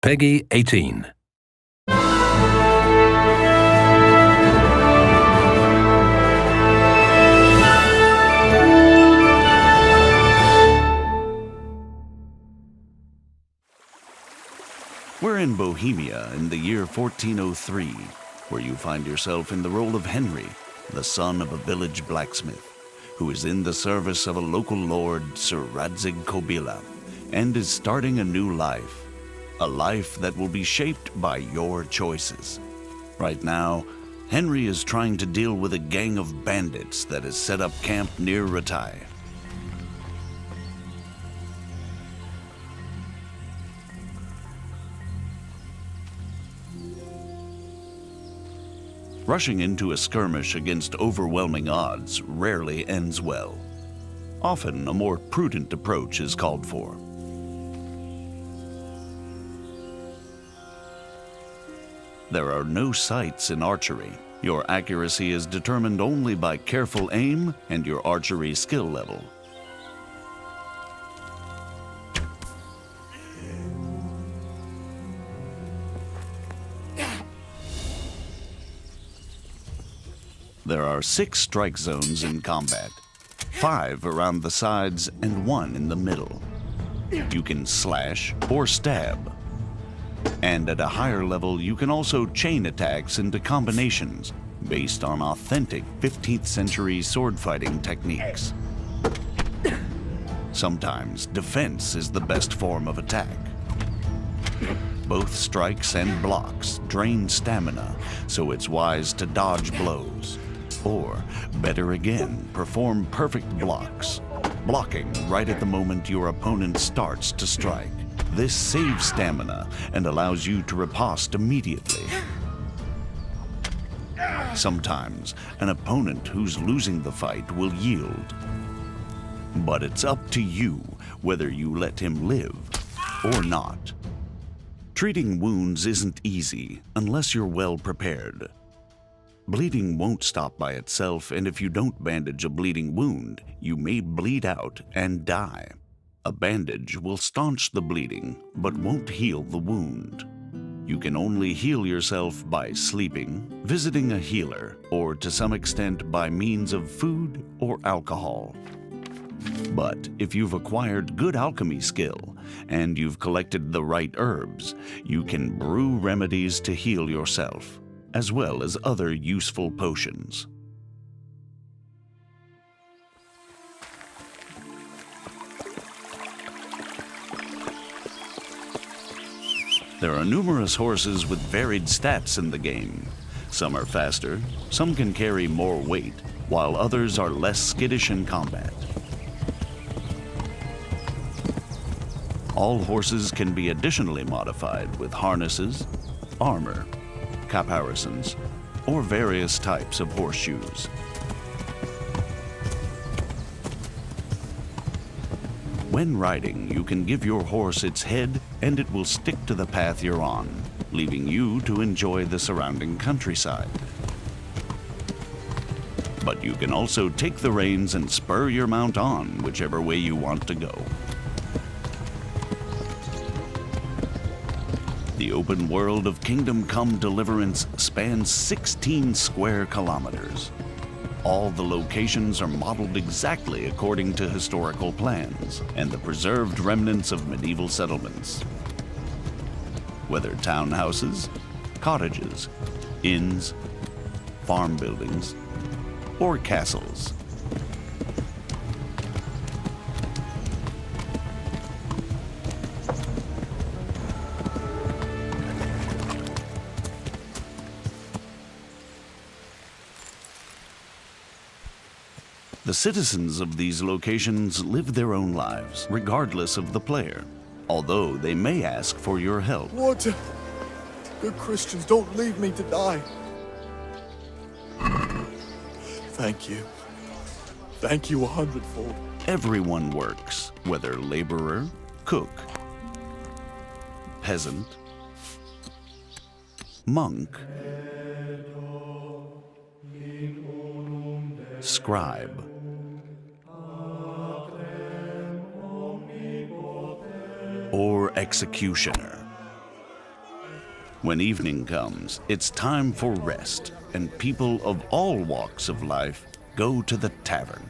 Peggy 18. We're in Bohemia in the year 1403, where you find yourself in the role of Henry, the son of a village blacksmith, who is in the service of a local lord, Sir Radzig Kobyla, and is starting a new life. A life that will be shaped by your choices. Right now, Henry is trying to deal with a gang of bandits that has set up camp near Ratai. Rushing into a skirmish against overwhelming odds rarely ends well. Often, a more prudent approach is called for. There are no sights in archery. Your accuracy is determined only by careful aim and your archery skill level. There are 6 strike zones in combat, 5 around the sides and 1 in the middle. You can slash or stab. And at a higher level, you can also chain attacks into combinations based on authentic 15th century sword fighting techniques. Sometimes defense is the best form of attack. Both strikes and blocks drain stamina, so it's wise to dodge blows. Or, better again, perform perfect blocks, blocking right at the moment your opponent starts to strike. This saves stamina and allows you to riposte immediately. Sometimes, an opponent who's losing the fight will yield. But it's up to you whether you let him live or not. Treating wounds isn't easy unless you're well prepared. Bleeding won't stop by itself, and if you don't bandage a bleeding wound, you may bleed out and die. A bandage will staunch the bleeding, but won't heal the wound. You can only heal yourself by sleeping, visiting a healer, or to some extent by means of food or alcohol. But if you've acquired good alchemy skill, and you've collected the right herbs, you can brew remedies to heal yourself, as well as other useful potions. There are numerous horses with varied stats in the game. Some are faster, some can carry more weight, while others are less skittish in combat. All horses can be additionally modified with harnesses, armor, caparisons, or various types of horseshoes. When riding, you can give your horse its head and it will stick to the path you're on, leaving you to enjoy the surrounding countryside. But you can also take the reins and spur your mount on whichever way you want to go. The open world of Kingdom Come Deliverance spans 16 square kilometers. All the locations are modeled exactly according to historical plans and the preserved remnants of medieval settlements. Whether townhouses, cottages, inns, farm buildings, or castles. The citizens of these locations live their own lives, regardless of the player, although they may ask for your help. Water! Good Christians, don't leave me to die. Thank you. Thank you 100-fold. Everyone works, whether laborer, cook, peasant, monk, scribe, or executioner. When evening comes, it's time for rest, and people of all walks of life go to the tavern.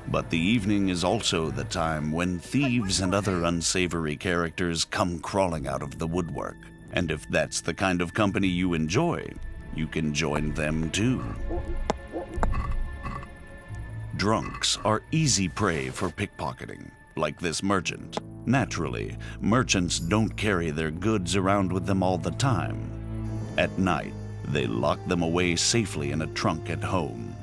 But the evening is also the time when thieves and other unsavory characters come crawling out of the woodwork. And if that's the kind of company you enjoy, you can join them too. Drunks are easy prey for pickpocketing, like this merchant. Naturally, merchants don't carry their goods around with them all the time. At night, they lock them away safely in a trunk at home.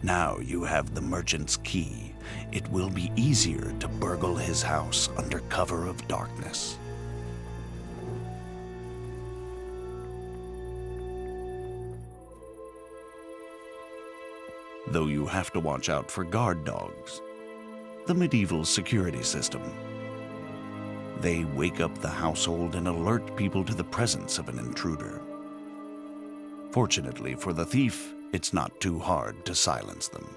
Now you have the merchant's key. It will be easier to burgle his house under cover of darkness. Though you have to watch out for guard dogs, the medieval security system. They wake up the household and alert people to the presence of an intruder. Fortunately for the thief, it's not too hard to silence them.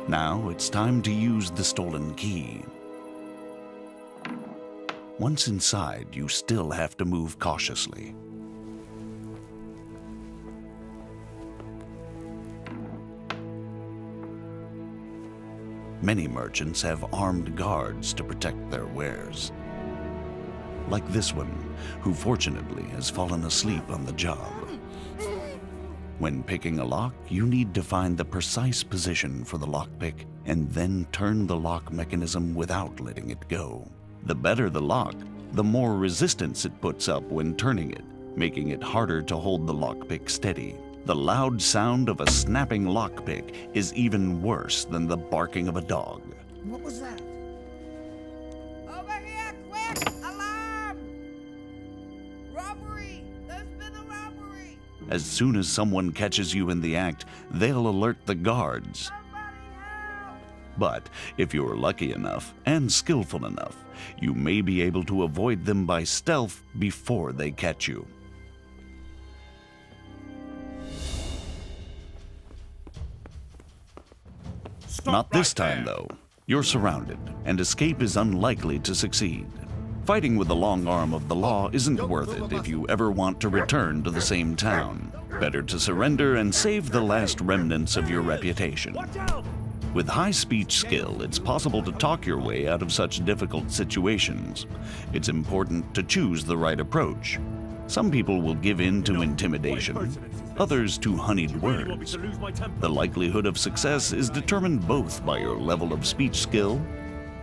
Now it's time to use the stolen key. Once inside, you still have to move cautiously. Many merchants have armed guards to protect their wares. Like this one, who fortunately has fallen asleep on the job. When picking a lock, you need to find the precise position for the lockpick and then turn the lock mechanism without letting it go. The better the lock, the more resistance it puts up when turning it, making it harder to hold the lockpick steady. The loud sound of a snapping lockpick is even worse than the barking of a dog. What was that? Over here, quick! Alarm! Robbery! There's been a robbery! As soon as someone catches you in the act, they'll alert the guards. Somebody help! But if you're lucky enough and skillful enough, you may be able to avoid them by stealth before they catch you. Not this time, though. You're surrounded, and escape is unlikely to succeed. Fighting with the long arm of the law isn't worth it if you ever want to return to the same town. Better to surrender and save the last remnants of your reputation. With high speech skill, it's possible to talk your way out of such difficult situations. It's important to choose the right approach. Some people will give in to intimidation, others to honeyed words. The likelihood of success is determined both by your level of speech skill,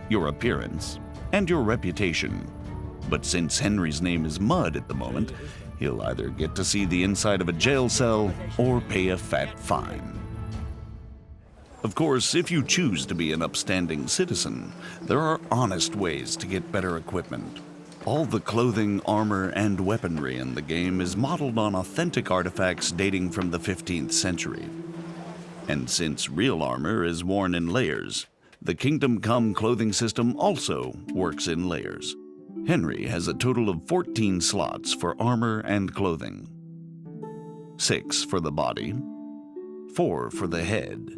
your appearance, and your reputation. But since Henry's name is Mud at the moment, he'll either get to see the inside of a jail cell or pay a fat fine. Of course, if you choose to be an upstanding citizen, there are honest ways to get better equipment. All the clothing, armor, and weaponry in the game is modeled on authentic artifacts dating from the 15th century. And since real armor is worn in layers, the Kingdom Come clothing system also works in layers. Henry has a total of 14 slots for armor and clothing. 6 for the body, 4 for the head,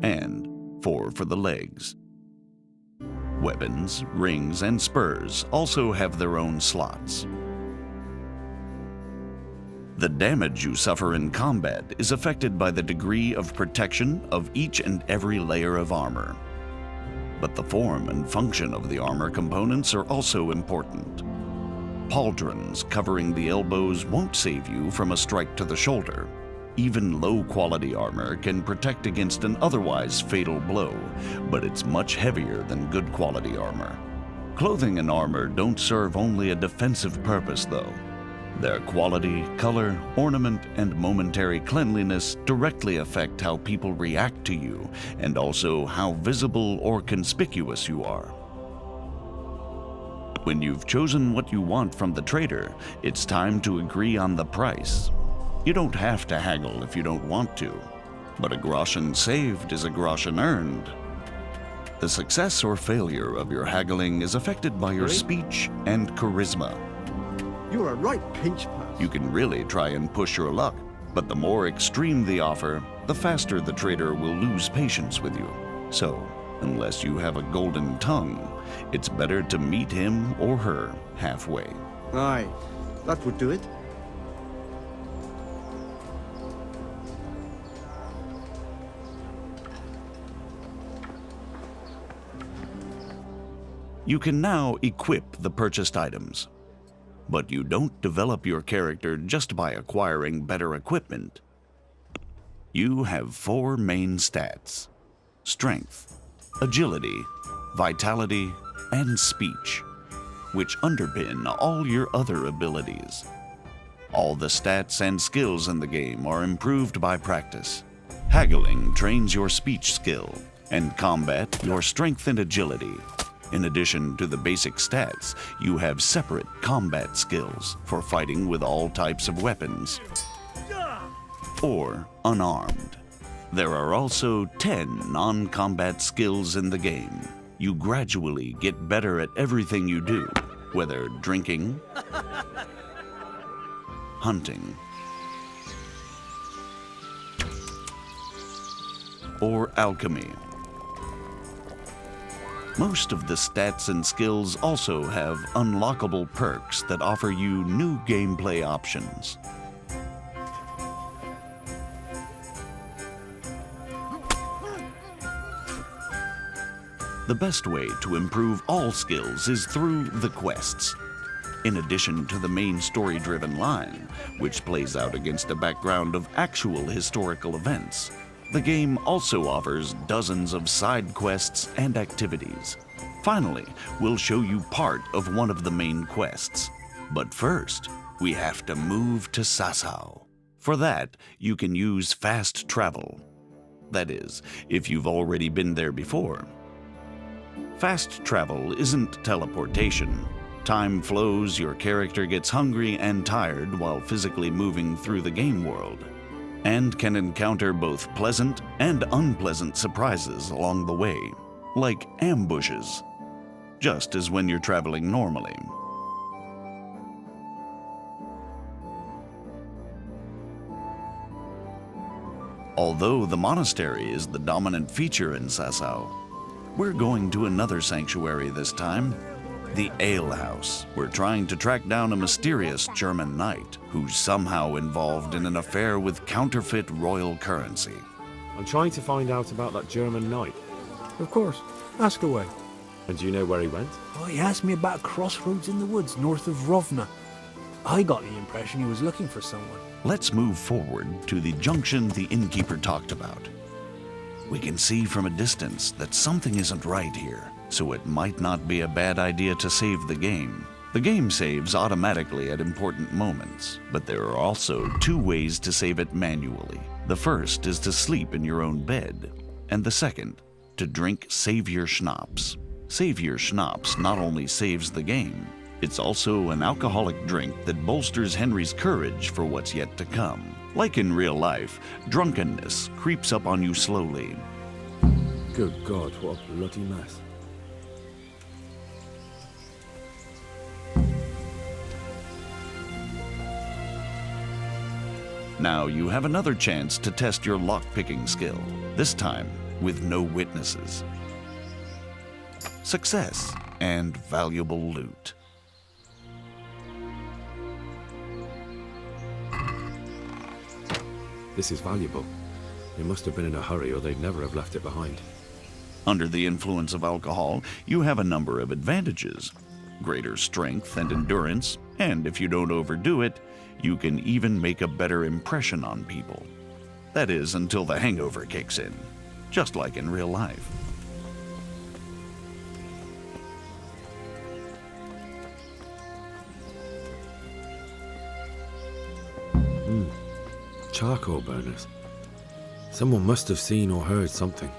and 4 for the legs. Weapons, rings, and spurs also have their own slots. The damage you suffer in combat is affected by the degree of protection of each and every layer of armor. But the form and function of the armor components are also important. Pauldrons covering the elbows won't save you from a strike to the shoulder. Even low-quality armor can protect against an otherwise fatal blow, but it's much heavier than good-quality armor. Clothing and armor don't serve only a defensive purpose, though. Their quality, color, ornament, and momentary cleanliness directly affect how people react to you, and also how visible or conspicuous you are. When you've chosen what you want from the trader, it's time to agree on the price. You don't have to haggle if you don't want to, but a groschen saved is a groschen earned. The success or failure of your haggling is affected by your speech and charisma. You're a right pinch person. You can really try and push your luck, But the more extreme the offer, the faster the trader will lose patience with you. So, unless you have a golden tongue, it's better to meet him or her halfway. Aye, that would do it. You can now equip the purchased items. But you don't develop your character just by acquiring better equipment. You have 4 main stats: strength, agility, vitality, and speech, which underpin all your other abilities. All the stats and skills in the game are improved by practice. Haggling trains your speech skill, and combat your strength and agility. In addition to the basic stats, you have separate combat skills for fighting with all types of weapons or unarmed. There are also 10 non-combat skills in the game. You gradually get better at everything you do, whether drinking, hunting, or alchemy. Most of the stats and skills also have unlockable perks that offer you new gameplay options. The best way to improve all skills is through the quests. In addition to the main story-driven line, which plays out against a background of actual historical events, the game also offers dozens of side quests and activities. Finally, we'll show you part of one of the main quests. But first, we have to move to Sasau. For that, you can use fast travel. That is, if you've already been there before. Fast travel isn't teleportation. Time flows, your character gets hungry and tired while physically moving through the game world, and can encounter both pleasant and unpleasant surprises along the way, like ambushes, just as when you're traveling normally. Although the monastery is the dominant feature in Sasau, we're going to another sanctuary this time, the Ale House. We're trying to track down a mysterious German knight who's somehow involved in an affair with counterfeit royal currency. I'm trying to find out about that German knight. Of course. Ask away. And do you know where he went? Oh, he asked me about a crossroads in the woods north of Rovna. I got the impression he was looking for someone. Let's move forward to the junction the innkeeper talked about. We can see from a distance that something isn't right here, so it might not be a bad idea to save the game. The game saves automatically at important moments, but there are also 2 ways to save it manually. The first is to sleep in your own bed, and the second, to drink Savior Schnapps. Savior Schnapps not only saves the game, it's also an alcoholic drink that bolsters Henry's courage for what's yet to come. Like in real life, drunkenness creeps up on you slowly. Good God, what a bloody mess. Now you have another chance to test your lock-picking skill, this time with no witnesses. Success and valuable loot. This is valuable. They must have been in a hurry or they'd never have left it behind. Under the influence of alcohol, you have a number of advantages. Greater strength and endurance, and if you don't overdo it, you can even make a better impression on people. That is, until the hangover kicks in, just like in real life. Charcoal burners. Someone must have seen or heard something.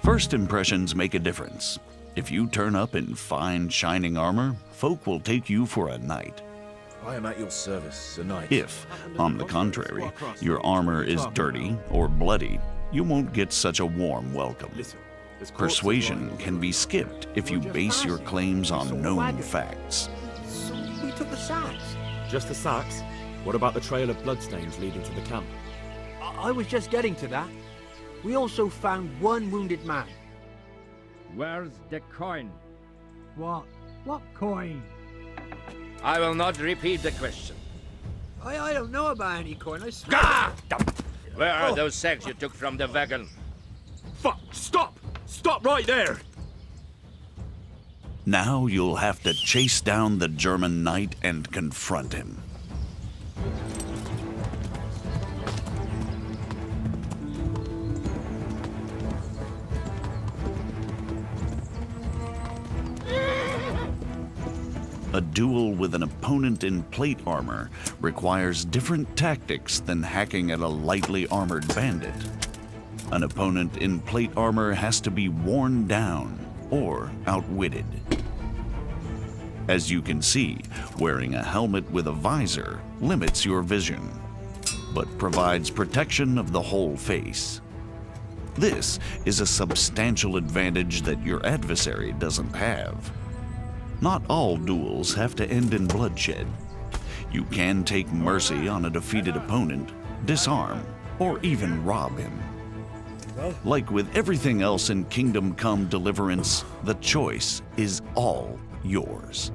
First impressions make a difference. If you turn up in fine, shining armor, folk will take you for a knight. I am at your service, Sir Knight. If, on the contrary, your armor is dirty or bloody, you won't get such a warm welcome. Persuasion can be skipped if you base your claims on known facts. So we took the sacks. Just the sacks? What about the trail of bloodstains leading to the camp? I was just getting to that. We also found one wounded man. Where's the coin? What? What coin? I will not repeat the question. I don't know about any coin, I swear. Ah! Where are those sacks you took from the wagon? Fuck! Stop! Stop right there! Now you'll have to chase down the German knight and confront him. A duel with an opponent in plate armor requires different tactics than hacking at a lightly armored bandit. An opponent in plate armor has to be worn down or outwitted. As you can see, wearing a helmet with a visor limits your vision, but provides protection of the whole face. This is a substantial advantage that your adversary doesn't have. Not all duels have to end in bloodshed. You can take mercy on a defeated opponent, disarm, or even rob him. Like with everything else in Kingdom Come Deliverance, the choice is all yours.